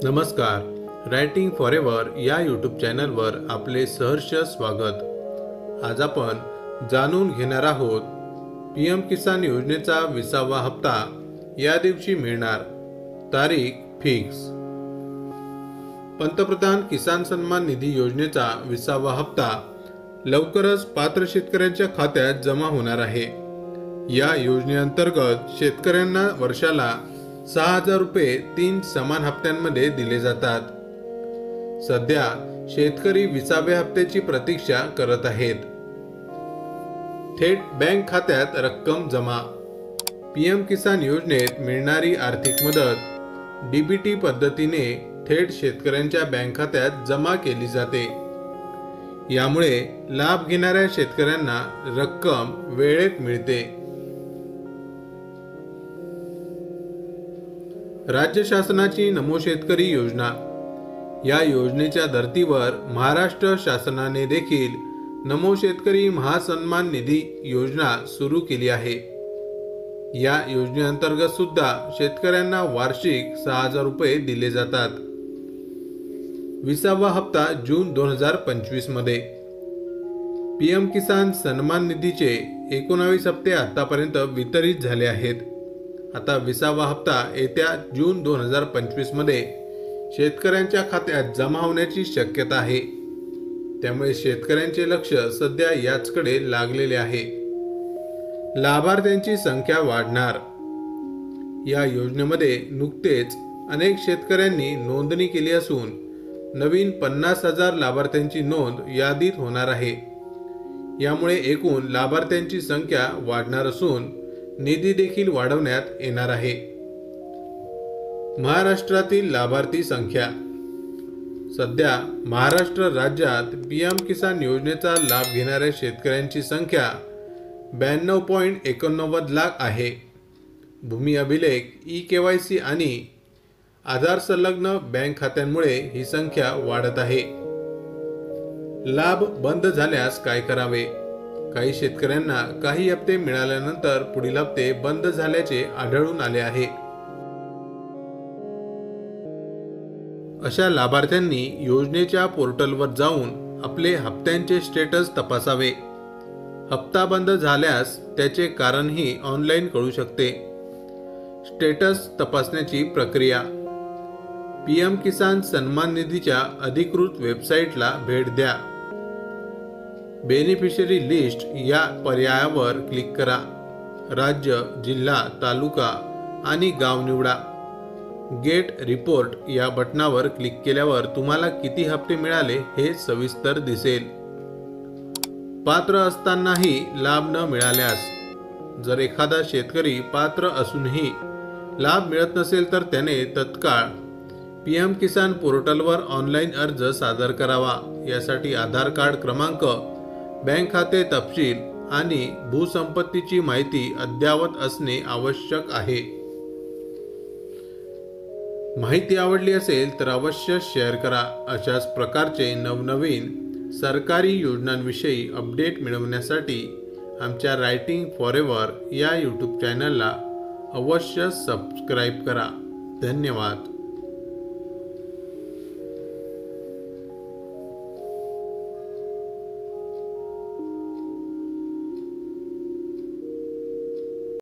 नमस्कार. Writing forever या YouTube चॅनलवर आपले सहर्ष स्वागत. आज आपण जाणून घेणार आहोत PM किसान योजनेचा 20वा हप्ता या दिवशी मिळणार. तारीख फिक्स. पंतप्रधान किसान सन्मान निधी योजनेचा 20वा हप्ता लवकरच पात्र शेतकऱ्यांच्या खात्यात जमा होणार आहे. या योजनेअंतर्गत शेतकऱ्यांना वर्षाला 6,000 रुपये 3 समान हप्त्यांमध्ये दिले जातात. सध्या शेतकरी 20व्या हप्त्याची प्रतीक्षा करत आहेत. थेट बँक खात्यात रक्कम जमा. PM किसान योजनेत मिळणारी आर्थिक मदत DBT पद्धतीने थेट शेतकऱ्यांच्या बँक खात्यात जमा केली जाते. यामुळे लाभ घेणाऱ्या शेतकऱ्यांना रक्कम वेळेत मिळते. राज्य शासनाची नमो शेतकरी योजना. या योजनेच्या धर्तीवर महाराष्ट्र शासनाने देखील नमो शेतकरी महासन्मान निधी योजना सुरू केली आहे. या योजनेअंतर्गत सुद्धा शेतकऱ्यांना वार्षिक 6,000 रुपये दिले जातात. 20वा हप्ता जून 2025 मध्ये. PM किसान सन्मान निधीचे 19 हप्ते आतापर्यंत वितरित झाले आहेत. आता 20वा हप्ता येत्या जून 2025 मध्ये शेतकऱ्यांच्या खात्यात जमा होण्याची शक्यता आहे. त्यामुळे शेतकऱ्यांचे लक्ष सध्या याचकडे लागलेले आहे. लाभार्थ्यांची संख्या वाढणार. या योजनेमध्ये नुकतेच अनेक शेतकऱ्यांनी नोंदणी केली असून नवीन 50,000 लाभार्थ्यांची नोंद यादीत होणार आहे. यामुळे एकूण लाभार्थ्यांची संख्या वाढणार असून निधी देखील वाढवण्यात येणार आहे. महाराष्ट्रातील लाभार्थी संख्या. सध्या महाराष्ट्र राज्यात PM किसान योजनेचा लाभ घेणाऱ्या शेतकऱ्यांची संख्या 92.89 लाख आहे. भूमी अभिलेख, eKYC आणि आधार संलग्न बँक खात्यांमुळे ही संख्या वाढत आहे. लाभ बंद झाल्यास काय करावे? काही शेतकऱ्यांना काही हप्ते मिळाल्यानंतर पुढील हप्ते बंद झाल्याचे आढळून आले आहे. अशा लाभार्थ्यांनी योजनेच्या पोर्टलवर जाऊन आपले हप्त्यांचे स्टेटस तपासावे. हप्ता बंद झाल्यास त्याचे कारणही ऑनलाईन कळू शकते. स्टेटस तपासण्याची प्रक्रिया. PM किसान सन्मान निधीच्या अधिकृत वेबसाईटला भेट द्या. बेनिफिशरी लिस्ट या पर्यायावर क्लिक करा. राज्य, जिल्हा, तालुका आणि गाव निवडा. गेट रिपोर्ट या बटनावर क्लिक केल्यावर तुम्हाला किती हप्ते मिळाले हे सविस्तर दिसेल. पात्र असतानाही लाभ न मिळाल्यास. जर एखादा शेतकरी पात्र असूनही लाभ मिळत नसेल तर त्याने तत्काळ PM किसान पोर्टलवर ऑनलाईन अर्ज सादर करावा. यासाठी आधार कार्ड क्रमांक, बँक खाते तपशील आणि भूसंपत्तीची माहिती अद्ययावत असणे आवश्यक आहे. माहिती आवडली असेल तर अवश्य शेअर करा. अशाच प्रकारचे नवनवीन सरकारी योजनांविषयी अपडेट मिळवण्यासाठी आमच्या रायटिंग फॉरेवर या यूट्यूब चॅनलला अवश्य सबस्क्राईब करा. धन्यवाद.